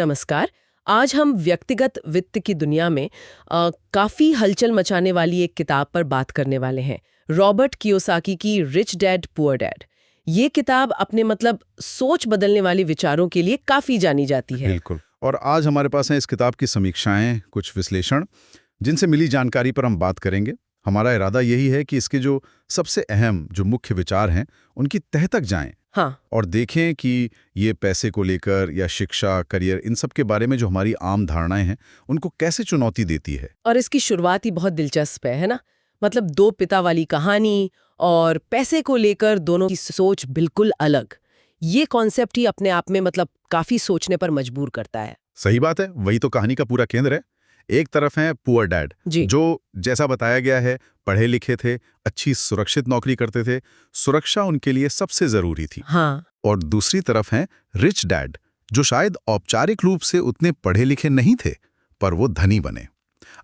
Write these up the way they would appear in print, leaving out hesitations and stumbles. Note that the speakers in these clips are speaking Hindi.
नमस्कार। आज हम व्यक्तिगत वित्त की दुनिया में काफी हलचल मचाने वाली एक किताब पर बात करने वाले हैं। रॉबर्ट कियोसाकी की रिच डैड पुअर डैड। ये किताब अपने सोच बदलने वाली विचारों के लिए काफी जानी जाती है। बिल्कुल। और आज हमारे पास हैं इस किताब की समीक्षाएं, कुछ विश्लेषण, जिनसे मिली जानकारी पर हम बात करेंगे। हमारा इरादा यही है कि इसके जो सबसे अहम जो मुख्य विचार हैं उनकी तह तक जाएं। हाँ। और देखें कि ये पैसे को लेकर या शिक्षा, करियर, इन सब के बारे में जो हमारी आम धारणाएं हैं उनको कैसे चुनौती देती है। और इसकी शुरुआत ही बहुत दिलचस्प है ना? दो पिता वाली कहानी और पैसे को लेकर दोनों की सोच बिल्कुल अलग। ये कॉन्सेप्ट ही अपने आप में काफी सोचने पर मजबूर करता है। सही बात है, वही तो कहानी का पूरा केंद्र है। एक तरफ है पुअर डैड, जो जैसा बताया गया है पढ़े लिखे थे, अच्छी सुरक्षित नौकरी करते थे, सुरक्षा उनके लिए सबसे जरूरी थी। हाँ। और दूसरी तरफ है रिच डैड, जो शायद औपचारिक रूप से उतने पढ़े लिखे नहीं थे, पर वो धनी बने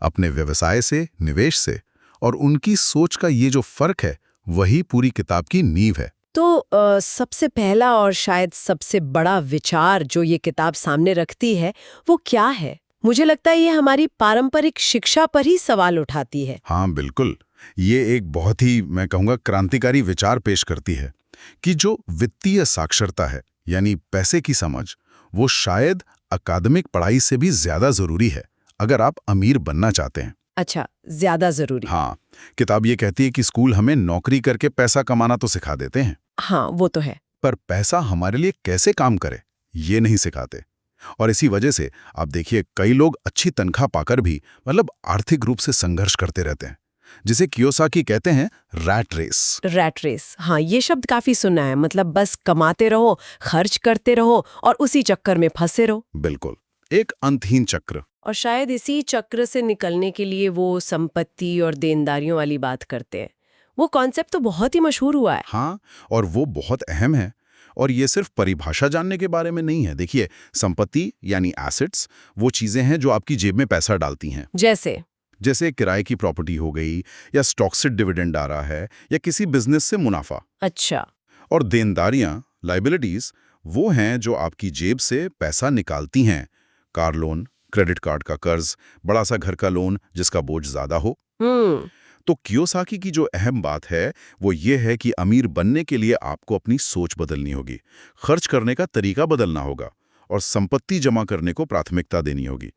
अपने व्यवसाय से, निवेश से। और उनकी सोच का ये जो फर्क है वही पूरी किताब की नींव है। तो सबसे पहला और शायद सबसे बड़ा विचार जो ये किताब सामने रखती है वो क्या है? मुझे लगता है ये हमारी पारंपरिक शिक्षा पर ही सवाल उठाती है। हाँ बिल्कुल, ये एक बहुत ही, मैं कहूँगा, क्रांतिकारी विचार पेश करती है कि जो वित्तीय साक्षरता है, यानी पैसे की समझ, वो शायद अकादमिक पढ़ाई से भी ज्यादा जरूरी है अगर आप अमीर बनना चाहते हैं। अच्छा, ज्यादा जरूरी? हाँ, किताब ये कहती है कि स्कूल हमें नौकरी करके पैसा कमाना तो सिखा देते हैं। हाँ, वो तो है। पर पैसा हमारे लिए कैसे काम करे ये नहीं सिखाते। और इसी वजह से आप देखिए, कई लोग अच्छी तनख्वाह पाकर भी आर्थिक रूप से संघर्ष करते रहते हैं, जिसे कियोसाकी कहते हैं रैट रेस। रैट रेस, हाँ, ये शब्द काफी सुना है। बस कमाते रहो, खर्च करते रहो और उसी चक्कर में फंसे रहो। बिल्कुल, एक अंतहीन चक्र। और शायद इसी चक्र से निकलने के लिए वो संपत्ति और देनदारियों वाली बात करते हैं। वो कॉन्सेप्ट तो बहुत ही मशहूर हुआ है। हाँ, और वो बहुत अहम है। और ये सिर्फ परिभाषा जानने के बारे में नहीं है। देखिए, संपत्ति यानी एसेट्स वो चीजें हैं जो आपकी जेब में पैसा डालती हैं। जैसे किराए की प्रॉपर्टी हो गई, या स्टॉक से डिविडेंड आ रहा है, या किसी बिजनेस से मुनाफा। अच्छा। और देनदारियां, लाइबिलिटीज, वो हैं जो आपकी जेब से पैसा निकालती हैं। कार लोन, क्रेडिट कार्ड का कर्ज, बड़ा सा घर का लोन जिसका बोझ ज्यादा हो। तो कियोसाकी की जो अहम बात है वो ये है कि अमीर बनने के लिए आपको अपनी सोच बदलनी होगी, खर्च करने का तरीका बदलना होगा, और संपत्ति जमा करने को प्राथमिकता देनी होगी।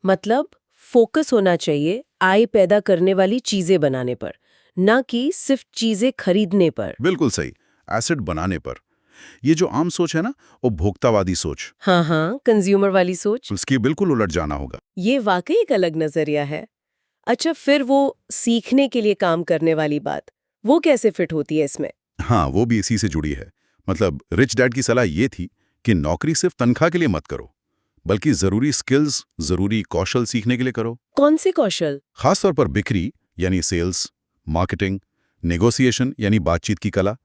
फोकस होना चाहिए आय पैदा करने वाली चीजें बनाने पर, ना कि सिर्फ चीजें खरीदने पर। बिल्कुल सही, एसेट बनाने पर। ये जो आम सोच है ना, उपभोक्तावादी सोच, हाँ, कंज्यूमर वाली सोच, उसकी बिल्कुल उलट जाना होगा। ये वाकई एक अलग नजरिया है। अच्छा, फिर वो सीखने के लिए काम करने वाली बात, वो कैसे फिट होती है इसमें? हाँ, वो भी इसी से जुड़ी है। रिच डैड की सलाह ये थी कि नौकरी सिर्फ तनख्वाह के लिए मत करो, बल्कि जरूरी स्किल्स, जरूरी कौशल सीखने के लिए करो। कौन से कौशल? खासतौर पर बिक्री यानी सेल्स, मार्केटिंग, नेगोशिएशन यानी बातचीत की कला,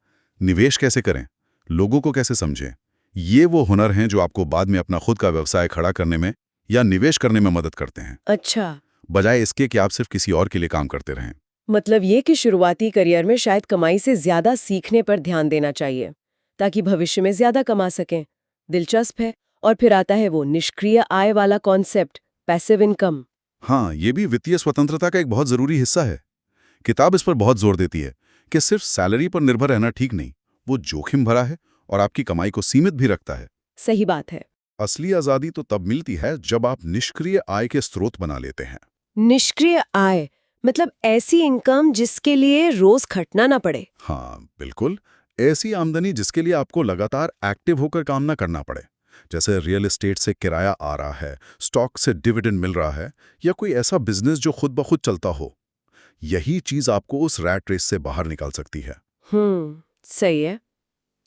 निवेश कैसे करें, लोगों को कैसे समझें। ये वो हुनर हैं जो आपको बाद में अपना खुद का व्यवसाय खड़ा करने में या निवेश करने में मदद करते हैं। अच्छा। बजाय इसके कि आप सिर्फ किसी और के लिए काम करते रहें। ये कि शुरुआती करियर में शायद कमाई से ज्यादा सीखने पर ध्यान देना चाहिए, ताकि भविष्य में ज्यादा कमा सकें। दिलचस्प है। और फिर आता है वो निष्क्रिय आय वाला कॉन्सेप्ट, पैसिव इनकम। हाँ, ये भी वित्तीय स्वतंत्रता का एक बहुत जरूरी हिस्सा है। किताब इस पर बहुत जोर देती है कि सिर्फ सैलरी पर निर्भर रहना ठीक नहीं, वो जोखिम भरा है और आपकी कमाई को सीमित भी रखता है। सही बात है। असली आजादी तो तब मिलती है जब आप निष्क्रिय आय के स्रोत बना लेते हैं। निष्क्रिय आय ऐसी इनकम जिसके लिए रोज खटना ना पड़े। हाँ बिल्कुल, ऐसी आमदनी जिसके लिए आपको लगातार एक्टिव होकर काम ना करना पड़े। जैसे रियल एस्टेट से किराया आ रहा है, स्टॉक से डिविडेंड मिल रहा है, या कोई ऐसा बिजनेस जो खुद ब खुद चलता हो। यही चीज आपको उस रैट रेस से बाहर निकाल सकती है। सही है।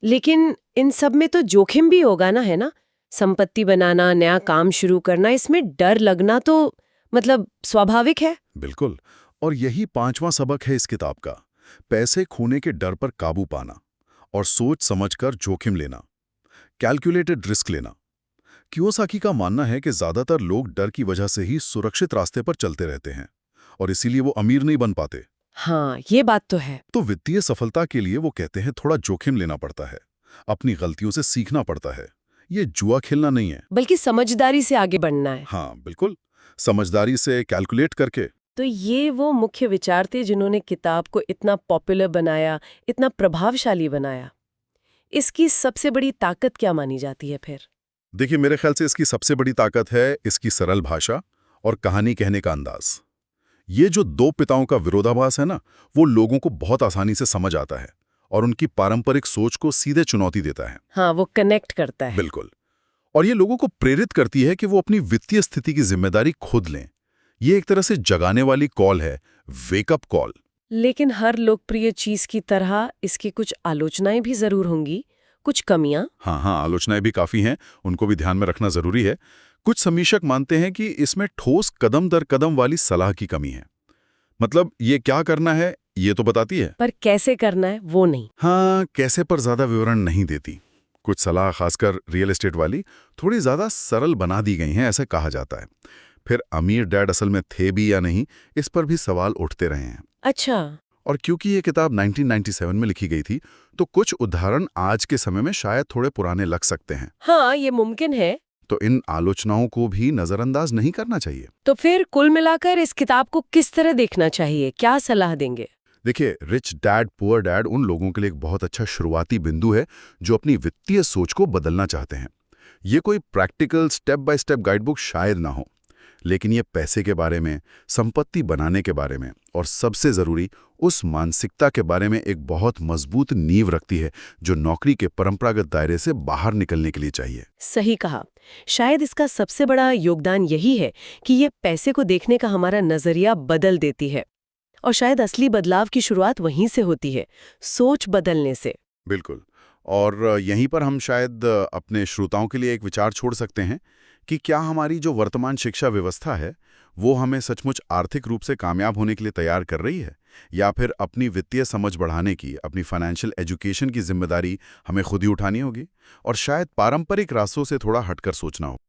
लेकिन इन सब में तो जोखिम भी होगा ना, है ना? संपत्ति बनाना, नया काम शुरू करना, इसमें डर लगना तो स्वाभाविक है। बिल्कुल, और यही 5वां सबक है इस किताब का। पैसे खोने के डर पर काबू पाना और सोच समझकर जोखिम लेना, कैलकुलेटेड रिस्क लेना। कियोसाकी का मानना है कि ज्यादातर लोग डर की वजह से ही सुरक्षित रास्ते पर चलते रहते हैं, और इसीलिए वो अमीर नहीं बन पाते। हाँ, ये बात तो है। तो वित्तीय सफलता के लिए वो कहते हैं थोड़ा जोखिम लेना पड़ता है, अपनी गलतियों से सीखना पड़ता है, ये जुआ खेलना नहीं है। बल्कि समझदारी से आगे बढ़ना है। हाँ बिल्कुल, समझदारी से कैलकुलेट करके। तो ये वो मुख्य विचार थे जिन्होंने किताब को इतना पॉपुलर बनाया, इतना प्रभावशाली बनाया। इसकी सबसे बड़ी ताकत क्या मानी जाती है फिर? देखिए, मेरे ख्याल से इसकी सबसे बड़ी ताकत है इसकी सरल भाषा और कहानी कहने का अंदाज। ये जो दो पिताओं का विरोधाभास है ना, वो लोगों को बहुत आसानी से समझ आता है और उनकी पारंपरिक सोच को सीधे चुनौती देता है। हाँ, वो कनेक्ट करता है। बिल्कुल। और ये लोगों को प्रेरित करती है कि वो अपनी वित्तीय स्थिति की जिम्मेदारी खुद लें। ये एक तरह से जगाने वाली कॉल है, वेकअप कॉल। लेकिन हर लोकप्रिय चीज की तरह इसकी कुछ आलोचनाएं भी जरूर होंगी, कुछ कमियां। हाँ, आलोचनाएं भी काफी हैं, उनको भी ध्यान में रखना जरूरी है। कुछ समीक्षक मानते हैं कि इसमें ठोस कदम दर कदम वाली सलाह की कमी है। मतलब ये क्या करना है ये तो बताती है, पर कैसे करना है वो नहीं। हाँ, कैसे पर ज्यादा विवरण नहीं देती। कुछ सलाह, खासकर रियल एस्टेट वाली, थोड़ी ज्यादा सरल बना दी गई हैं, ऐसे कहा जाता है। फिर अमीर डैड असल में थे भी या नहीं, इस पर भी सवाल उठते रहे हैं। अच्छा। और क्योंकि ये किताब 1997 में लिखी गई थी, तो कुछ उदाहरण आज के समय में शायद थोड़े पुराने लग सकते हैं। हाँ, ये मुमकिन है। तो इन आलोचनाओं को भी नजरअंदाज नहीं करना चाहिए। तो फिर कुल मिलाकर इस किताब को किस तरह देखना चाहिए, क्या सलाह देंगे? देखिए, रिच डैड पुअर डैड उन लोगों के लिए एक बहुत अच्छा शुरुआती बिंदु है जो अपनी वित्तीय सोच को बदलना चाहते हैं। ये कोई practical step by step guidebook शायद ना हो, लेकिन ये पैसे के बारे में, संपत्ति बनाने के बारे में और सबसे जरूरी उस मानसिकता के बारे में एक बहुत मजबूत नींव रखती है जो नौकरी के परंपरागत दायरे से बाहर निकलने के लिए चाहिए। सही कहा। शायद इसका सबसे बड़ा योगदान यही है कि ये पैसे को देखने का हमारा नजरिया बदल देती है। और शायद असली बदलाव की शुरुआत वहीं से होती है, सोच बदलने से। बिल्कुल। और यहीं पर हम शायद अपने श्रोताओं के लिए एक विचार छोड़ सकते हैं कि क्या हमारी जो वर्तमान शिक्षा व्यवस्था है वो हमें सचमुच आर्थिक रूप से कामयाब होने के लिए तैयार कर रही है, या फिर अपनी वित्तीय समझ बढ़ाने की, अपनी फाइनेंशियल एजुकेशन की जिम्मेदारी हमें खुद ही उठानी होगी और शायद पारंपरिक रास्तों से थोड़ा हटकर सोचना हो।